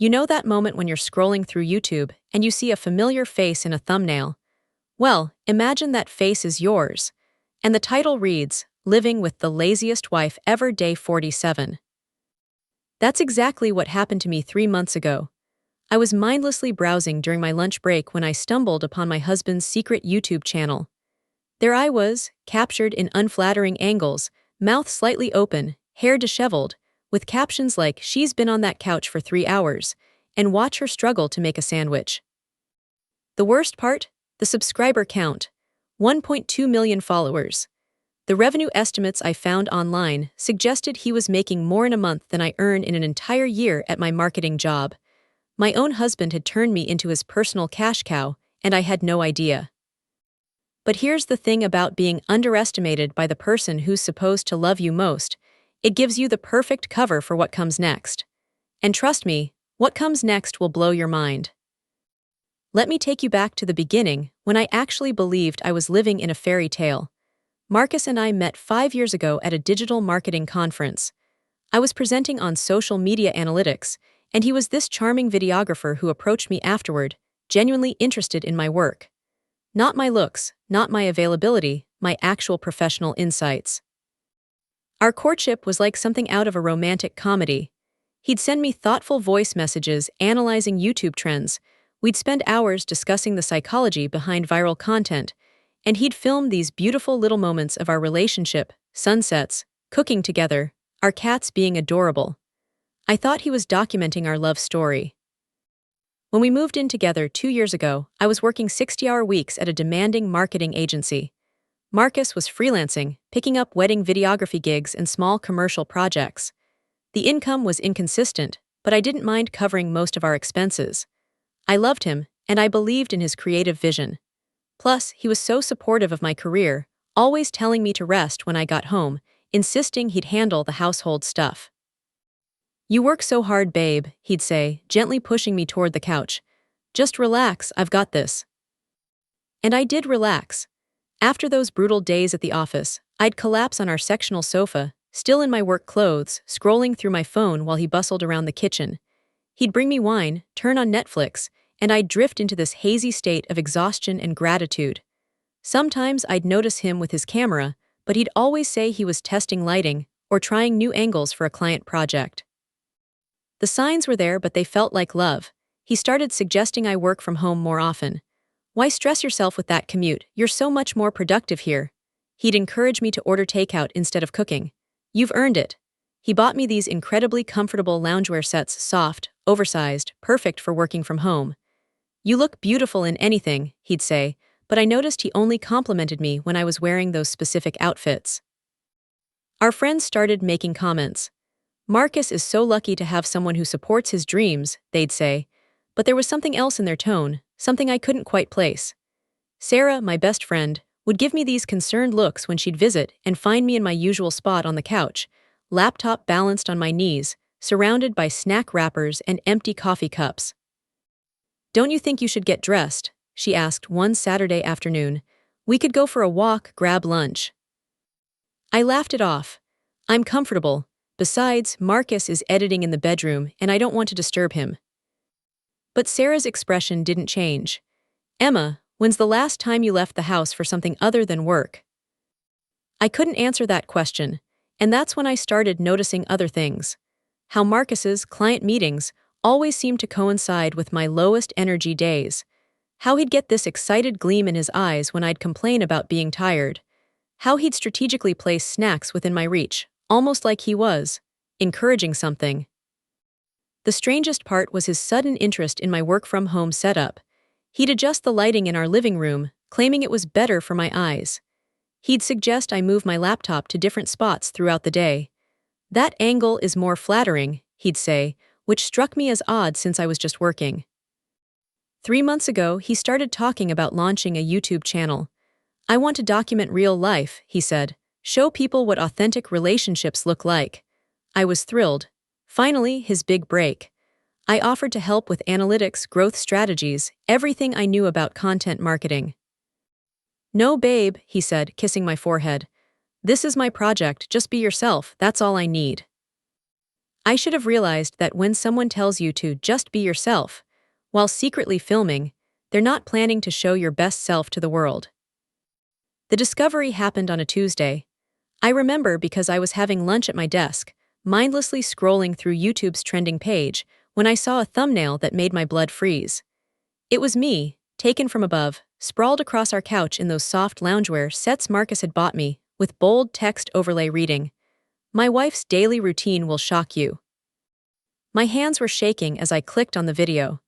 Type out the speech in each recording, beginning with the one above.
You know that moment when you're scrolling through YouTube and you see a familiar face in a thumbnail? Well, imagine that face is yours. And the title reads, Living with the Laziest Wife Ever Day 47. That's exactly what happened to me 3 months ago. I was mindlessly browsing during my lunch break when I stumbled upon my husband's secret YouTube channel. There I was, captured in unflattering angles, mouth slightly open, hair disheveled, with captions like, "She's been on that couch for 3 hours," and "Watch her struggle to make a sandwich." The worst part? The subscriber count. 1.2 million followers. The revenue estimates I found online suggested he was making more in a month than I earn in an entire year at my marketing job. My own husband had turned me into his personal cash cow, and I had no idea. But here's the thing about being underestimated by the person who's supposed to love you most. It gives you the perfect cover for what comes next. And trust me, what comes next will blow your mind. Let me take you back to the beginning, when I actually believed I was living in a fairy tale. Marcus and I met 5 years ago at a digital marketing conference. I was presenting on social media analytics, and he was this charming videographer who approached me afterward, genuinely interested in my work. Not my looks, not my availability, my actual professional insights. Our courtship was like something out of a romantic comedy. He'd send me thoughtful voice messages analyzing YouTube trends. We'd spend hours discussing the psychology behind viral content, and he'd film these beautiful little moments of our relationship, sunsets, cooking together, our cats being adorable. I thought he was documenting our love story. When we moved in together 2 years ago, I was working 60-hour weeks at a demanding marketing agency. Marcus was freelancing, picking up wedding videography gigs and small commercial projects. The income was inconsistent, but I didn't mind covering most of our expenses. I loved him, and I believed in his creative vision. Plus, he was so supportive of my career, always telling me to rest when I got home, insisting he'd handle the household stuff. "You work so hard, babe," he'd say, gently pushing me toward the couch. "Just relax, I've got this." And I did relax. After those brutal days at the office, I'd collapse on our sectional sofa, still in my work clothes, scrolling through my phone while he bustled around the kitchen. He'd bring me wine, turn on Netflix, and I'd drift into this hazy state of exhaustion and gratitude. Sometimes I'd notice him with his camera, but he'd always say he was testing lighting or trying new angles for a client project. The signs were there, but they felt like love. He started suggesting I work from home more often. "Why stress yourself with that commute? You're so much more productive here." He'd encourage me to order takeout instead of cooking. "You've earned it." He bought me these incredibly comfortable loungewear sets, soft, oversized, perfect for working from home. "You look beautiful in anything," he'd say, but I noticed he only complimented me when I was wearing those specific outfits. Our friends started making comments. "Marcus is so lucky to have someone who supports his dreams," they'd say, but there was something else in their tone, something I couldn't quite place. Sarah, my best friend, would give me these concerned looks when she'd visit and find me in my usual spot on the couch, laptop balanced on my knees, surrounded by snack wrappers and empty coffee cups. "Don't you think you should get dressed?" she asked one Saturday afternoon. "We could go for a walk, grab lunch." I laughed it off. "I'm comfortable. Besides, Marcus is editing in the bedroom and I don't want to disturb him." But Sarah's expression didn't change. "Emma, when's the last time you left the house for something other than work?" I couldn't answer that question, and that's when I started noticing other things. How Marcus's client meetings always seemed to coincide with my lowest energy days. How he'd get this excited gleam in his eyes when I'd complain about being tired. How he'd strategically place snacks within my reach, almost like he was encouraging something. The strangest part was his sudden interest in my work-from-home setup. He'd adjust the lighting in our living room, claiming it was better for my eyes. He'd suggest I move my laptop to different spots throughout the day. "That angle is more flattering," he'd say, which struck me as odd since I was just working. 3 months ago, he started talking about launching a YouTube channel. "I want to document real life," he said. "Show people what authentic relationships look like." I was thrilled. Finally, his big break. I offered to help with analytics, growth strategies, everything I knew about content marketing. "No, babe," he said, kissing my forehead. "This is my project, just be yourself, that's all I need." I should have realized that when someone tells you to just be yourself, while secretly filming, they're not planning to show your best self to the world. The discovery happened on a Tuesday. I remember because I was having lunch at my desk, mindlessly scrolling through YouTube's trending page, when I saw a thumbnail that made my blood freeze. It was me, taken from above, sprawled across our couch in those soft loungewear sets Marcus had bought me, with bold text overlay reading, "My wife's daily routine will shock you." My hands were shaking as I clicked on the video.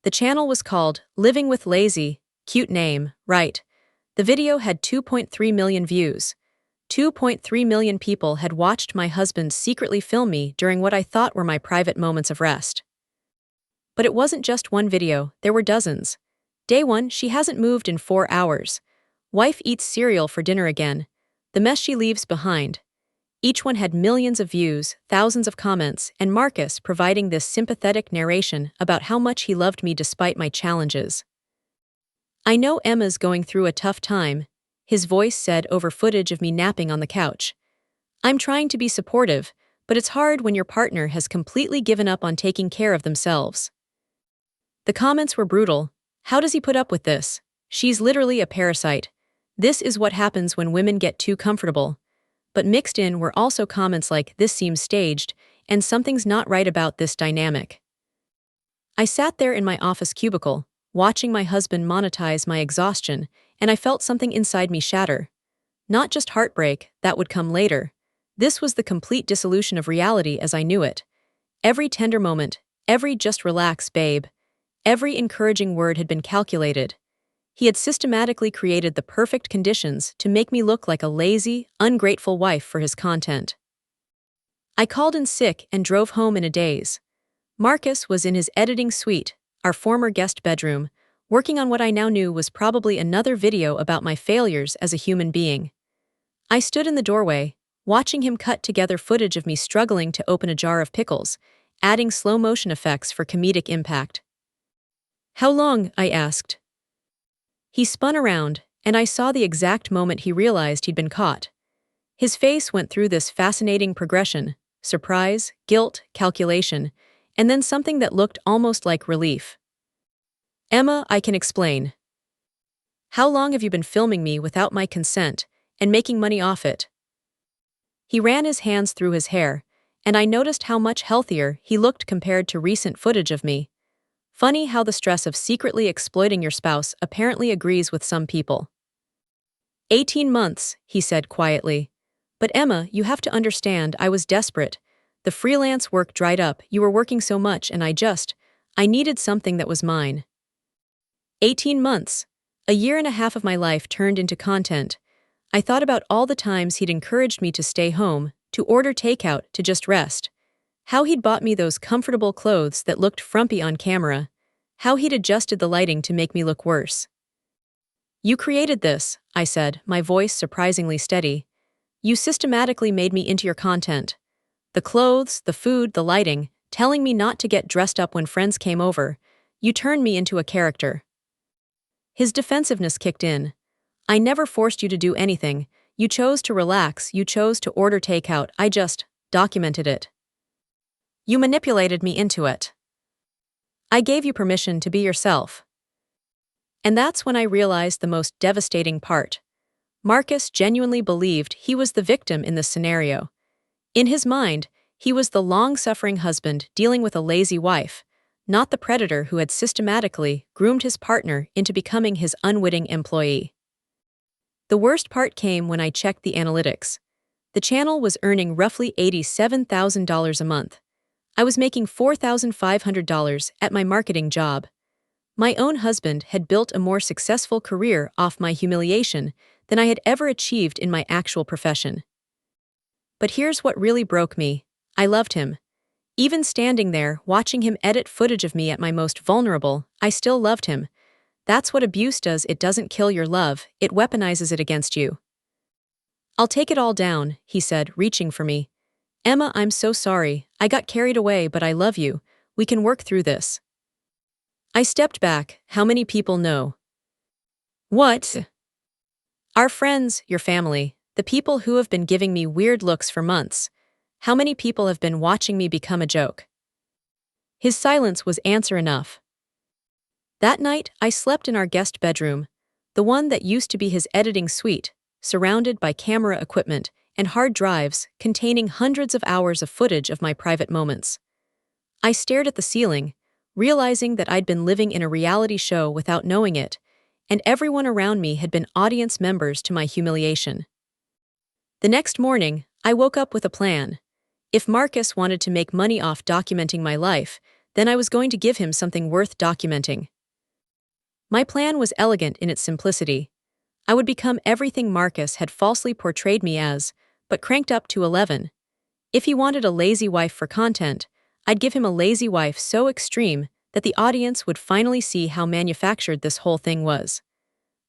The channel was called Living with Lazy, cute name, right? The video had 2.3 million views. 2.3 million people had watched my husband secretly film me during what I thought were my private moments of rest. But it wasn't just one video, there were dozens. Day 1, she hasn't moved in 4 hours. Wife eats cereal for dinner again. The mess she leaves behind. Each one had millions of views, thousands of comments, and Marcus providing this sympathetic narration about how much he loved me despite my challenges. "I know Emma's going through a tough time," his voice said over footage of me napping on the couch. "I'm trying to be supportive, but it's hard when your partner has completely given up on taking care of themselves." The comments were brutal. "How does he put up with this? She's literally a parasite. This is what happens when women get too comfortable." But mixed in were also comments like, "This seems staged," and "Something's not right about this dynamic." I sat there in my office cubicle, watching my husband monetize my exhaustion, and I felt something inside me shatter. Not just heartbreak, that would come later. This was the complete dissolution of reality as I knew it. Every tender moment, every "just relax, babe," every encouraging word had been calculated. He had systematically created the perfect conditions to make me look like a lazy, ungrateful wife for his content. I called in sick and drove home in a daze. Marcus was in his editing suite, our former guest bedroom, working on what I now knew was probably another video about my failures as a human being. I stood in the doorway, watching him cut together footage of me struggling to open a jar of pickles, adding slow-motion effects for comedic impact. "How long?" I asked. He spun around, and I saw the exact moment he realized he'd been caught. His face went through this fascinating progression: surprise, guilt, calculation, and then something that looked almost like relief. "Emma, I can explain. How long have you been filming me without my consent and making money off it?" He ran his hands through his hair, and I noticed how much healthier he looked compared to recent footage of me. Funny how the stress of secretly exploiting your spouse apparently agrees with some people. 18 months, he said quietly. "But Emma, you have to understand, I was desperate. The freelance work dried up, you were working so much, and I needed something that was mine." 18 months. A year and a half of my life turned into content. I thought about all the times he'd encouraged me to stay home, to order takeout, to just rest. How he'd bought me those comfortable clothes that looked frumpy on camera. How he'd adjusted the lighting to make me look worse. "You created this," I said, my voice surprisingly steady. "You systematically made me into your content. The clothes, the food, the lighting, telling me not to get dressed up when friends came over. You turned me into a character." His defensiveness kicked in. "I never forced you to do anything. You chose to relax, you chose to order takeout, I just documented it. You manipulated me into it. I gave you permission to be yourself." And that's when I realized the most devastating part. Marcus genuinely believed he was the victim in this scenario. In his mind, he was the long-suffering husband dealing with a lazy wife, not the predator who had systematically groomed his partner into becoming his unwitting employee. The worst part came when I checked the analytics. The channel was earning roughly $87,000 a month. I was making $4,500 at my marketing job. My own husband had built a more successful career off my humiliation than I had ever achieved in my actual profession. But here's what really broke me. I loved him. Even standing there, watching him edit footage of me at my most vulnerable, I still loved him. That's what abuse does. It doesn't kill your love, it weaponizes it against you. "I'll take it all down," he said, reaching for me. "Emma, I'm so sorry. I got carried away, but I love you. We can work through this." I stepped back. How many people know? What? Our friends, your family, the people who have been giving me weird looks for months. How many people have been watching me become a joke? His silence was answer enough. That night, I slept in our guest bedroom, the one that used to be his editing suite, surrounded by camera equipment and hard drives containing hundreds of hours of footage of my private moments. I stared at the ceiling, realizing that I'd been living in a reality show without knowing it, and everyone around me had been audience members to my humiliation. The next morning, I woke up with a plan. If Marcus wanted to make money off documenting my life, then I was going to give him something worth documenting. My plan was elegant in its simplicity. I would become everything Marcus had falsely portrayed me as, but cranked up to 11. If he wanted a lazy wife for content, I'd give him a lazy wife so extreme that the audience would finally see how manufactured this whole thing was.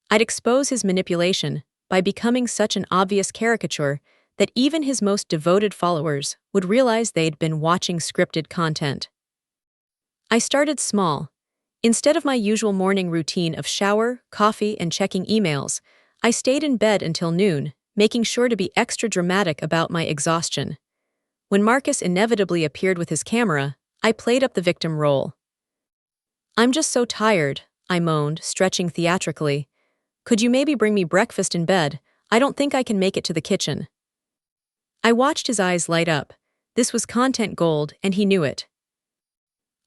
I'd expose his manipulation by becoming such an obvious caricature that even his most devoted followers would realize they'd been watching scripted content. I started small. Instead of my usual morning routine of shower, coffee, and checking emails, I stayed in bed until noon, making sure to be extra dramatic about my exhaustion. When Marcus inevitably appeared with his camera, I played up the victim role. "I'm just so tired," I moaned, stretching theatrically. "Could you maybe bring me breakfast in bed? I don't think I can make it to the kitchen." I watched his eyes light up. This was content gold, and he knew it.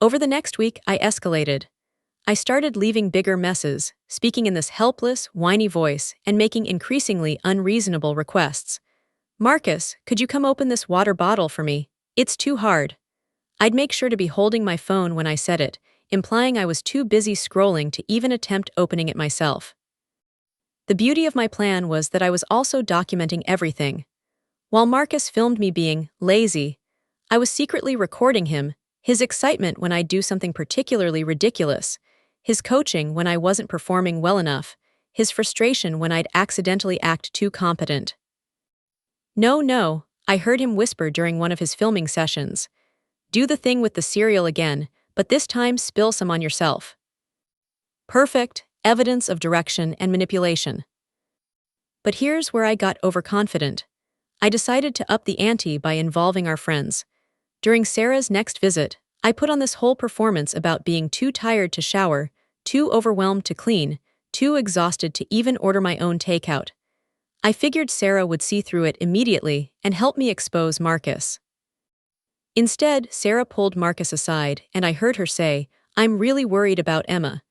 Over the next week, I escalated. I started leaving bigger messes, speaking in this helpless, whiny voice, and making increasingly unreasonable requests. "Marcus, could you come open this water bottle for me? It's too hard." I'd make sure to be holding my phone when I said it, implying I was too busy scrolling to even attempt opening it myself. The beauty of my plan was that I was also documenting everything. While Marcus filmed me being lazy, I was secretly recording him, his excitement when I'd do something particularly ridiculous, his coaching when I wasn't performing well enough, his frustration when I'd accidentally act too competent. "No, no," I heard him whisper during one of his filming sessions. "Do the thing with the cereal again, but this time spill some on yourself." Perfect, evidence of direction and manipulation. But here's where I got overconfident. I decided to up the ante by involving our friends. During Sarah's next visit, I put on this whole performance about being too tired to shower, too overwhelmed to clean, too exhausted to even order my own takeout. I figured Sarah would see through it immediately and help me expose Marcus. Instead, Sarah pulled Marcus aside, and I heard her say, "I'm really worried about Emma.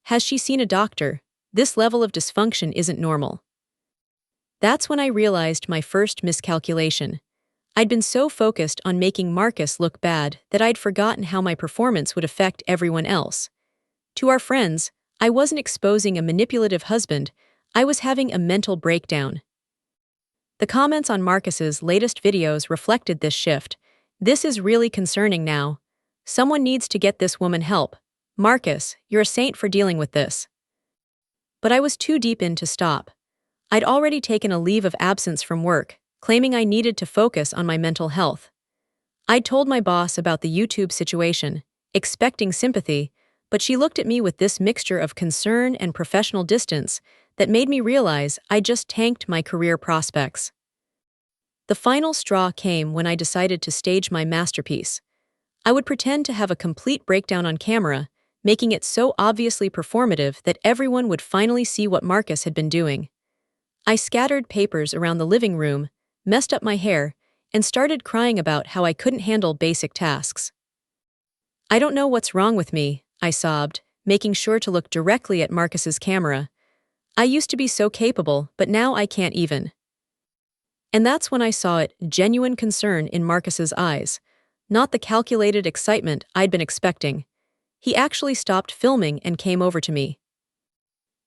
Has she seen a doctor? This level of dysfunction isn't normal." That's when I realized my first miscalculation. I'd been so focused on making Marcus look bad that I'd forgotten how my performance would affect everyone else. To our friends, I wasn't exposing a manipulative husband, I was having a mental breakdown. The comments on Marcus's latest videos reflected this shift. "This is really concerning now. Someone needs to get this woman help. Marcus, you're a saint for dealing with this." But I was too deep in to stop. I'd already taken a leave of absence from work, claiming I needed to focus on my mental health. I'd told my boss about the YouTube situation, expecting sympathy, but she looked at me with this mixture of concern and professional distance that made me realize I just tanked my career prospects. The final straw came when I decided to stage my masterpiece. I would pretend to have a complete breakdown on camera, making it so obviously performative that everyone would finally see what Marcus had been doing. I scattered papers around the living room, messed up my hair, and started crying about how I couldn't handle basic tasks. "I don't know what's wrong with me," I sobbed, making sure to look directly at Marcus's camera. "I used to be so capable, but now I can't even." And that's when I saw it, genuine concern in Marcus's eyes, not the calculated excitement I'd been expecting. He actually stopped filming and came over to me.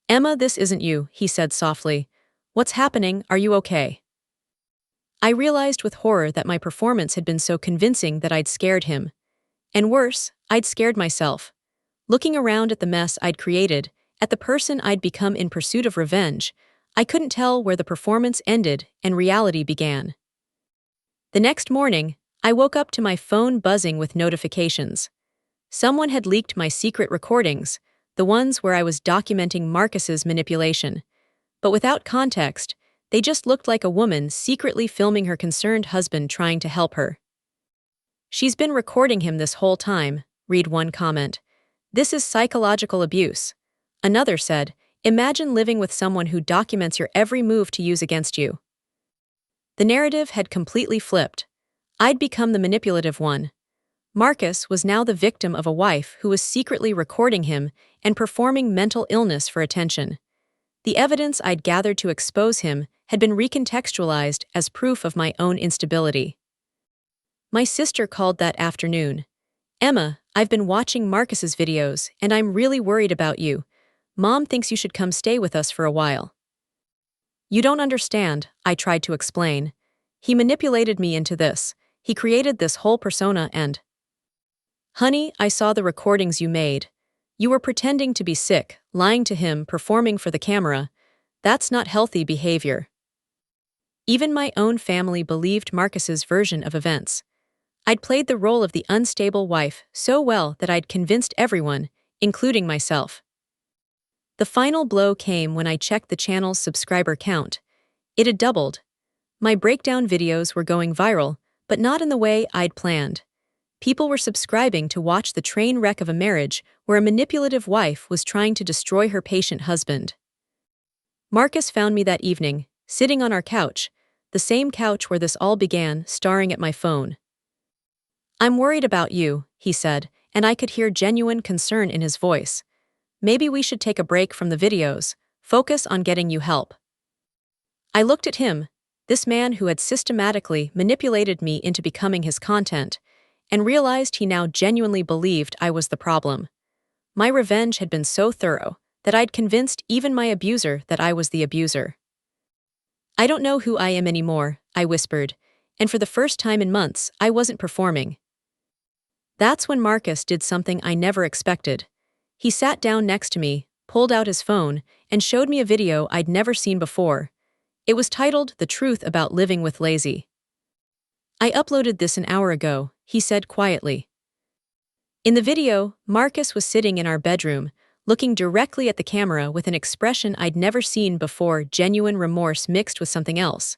"Emma, this isn't you," he said softly. "What's happening? Are you okay?" I realized with horror that my performance had been so convincing that I'd scared him. And worse, I'd scared myself. Looking around at the mess I'd created, at the person I'd become in pursuit of revenge, I couldn't tell where the performance ended and reality began. The next morning, I woke up to my phone buzzing with notifications. Someone had leaked my secret recordings, the ones where I was documenting Marcus's manipulation. But without context, They just looked like a woman secretly filming her concerned husband trying to help her. She's been recording him this whole time, read one comment. This is psychological abuse. Another said, imagine living with someone who documents your every move to use against you. The narrative had completely flipped. I'd become the manipulative one. Marcus was now the victim of a wife who was secretly recording him and performing mental illness for attention. The evidence I'd gathered to expose him had been recontextualized as proof of my own instability. My sister called that afternoon. Emma, I've been watching Marcus's videos, and I'm really worried about you. Mom thinks you should come stay with us for a while. You don't understand, I tried to explain. He manipulated me into this. He created this whole persona and… Honey, I saw the recordings you made. You were pretending to be sick, lying to him, performing for the camera. That's not healthy behavior. Even my own family believed Marcus's version of events. I'd played the role of the unstable wife so well that I'd convinced everyone, including myself. The final blow came when I checked the channel's subscriber count. It had doubled. My breakdown videos were going viral, but not in the way I'd planned. People were subscribing to watch the train wreck of a marriage where a manipulative wife was trying to destroy her patient husband. Marcus found me that evening, sitting on our couch, the same couch where this all began, staring at my phone. I'm worried about you, he said, and I could hear genuine concern in his voice. Maybe we should take a break from the videos, focus on getting you help. I looked at him, this man who had systematically manipulated me into becoming his content, and realized he now genuinely believed I was the problem. My revenge had been so thorough that I'd convinced even my abuser that I was the abuser. I don't know who I am anymore, I whispered, and for the first time in months, I wasn't performing. That's when Marcus did something I never expected. He sat down next to me, pulled out his phone, and showed me a video I'd never seen before. It was titled The Truth About Living with Lazy. I uploaded this an hour ago, he said quietly. In the video, Marcus was sitting in our bedroom, looking directly at the camera with an expression I'd never seen before, genuine remorse mixed with something else.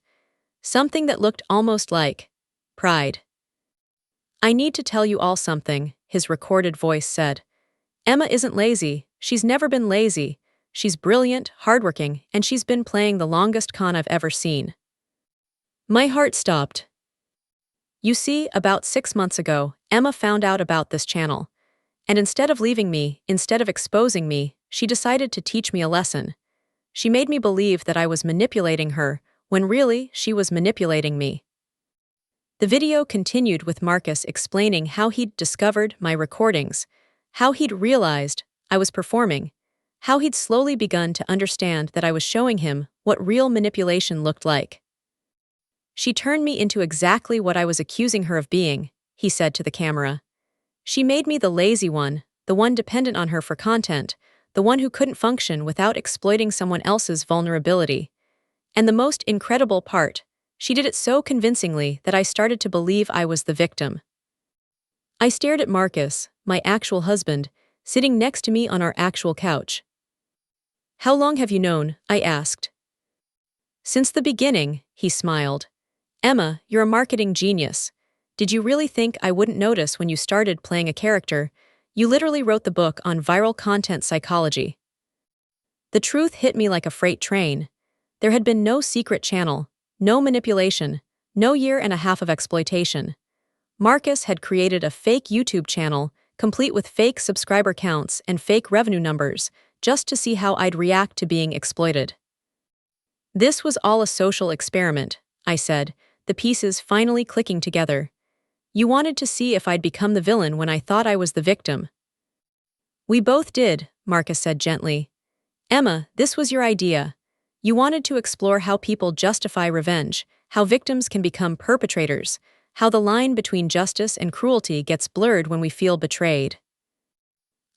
Something that looked almost like pride. I need to tell you all something, his recorded voice said. Emma isn't lazy, she's never been lazy. She's brilliant, hardworking, and she's been playing the longest con I've ever seen. My heart stopped. You see, about 6 months ago, Emma found out about this channel. And instead of leaving me, instead of exposing me, she decided to teach me a lesson. She made me believe that I was manipulating her, when really, she was manipulating me. The video continued with Marcus explaining how he'd discovered my recordings, how he'd realized I was performing, how he'd slowly begun to understand that I was showing him what real manipulation looked like. She turned me into exactly what I was accusing her of being, he said to the camera. She made me the lazy one, the one dependent on her for content, the one who couldn't function without exploiting someone else's vulnerability. And the most incredible part, she did it so convincingly that I started to believe I was the victim. I stared at Marcus, my actual husband, sitting next to me on our actual couch. How long have you known? I asked. Since the beginning, he smiled. Emma, you're a marketing genius. Did you really think I wouldn't notice when you started playing a character? You literally wrote the book on viral content psychology. The truth hit me like a freight train. There had been no secret channel, no manipulation, no year and a half of exploitation. Marcus had created a fake YouTube channel, complete with fake subscriber counts and fake revenue numbers, just to see how I'd react to being exploited. This was all a social experiment, I said, the pieces finally clicking together. You wanted to see if I'd become the villain when I thought I was the victim. We both did, Marcus said gently. Emma, this was your idea. You wanted to explore how people justify revenge, how victims can become perpetrators, how the line between justice and cruelty gets blurred when we feel betrayed.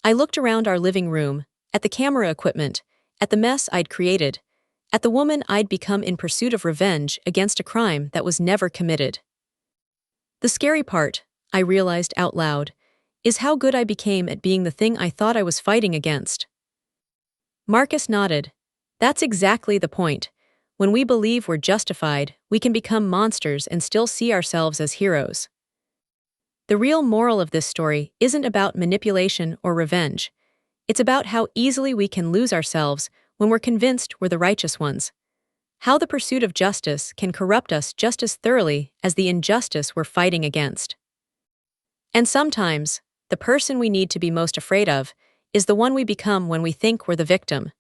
I looked around our living room, at the camera equipment, at the mess I'd created, at the woman I'd become in pursuit of revenge against a crime that was never committed. The scary part, I realized out loud, is how good I became at being the thing I thought I was fighting against. Marcus nodded. That's exactly the point. When we believe we're justified, we can become monsters and still see ourselves as heroes. The real moral of this story isn't about manipulation or revenge. It's about how easily we can lose ourselves when we're convinced we're the righteous ones. How the pursuit of justice can corrupt us just as thoroughly as the injustice we're fighting against. And sometimes, the person we need to be most afraid of is the one we become when we think we're the victim.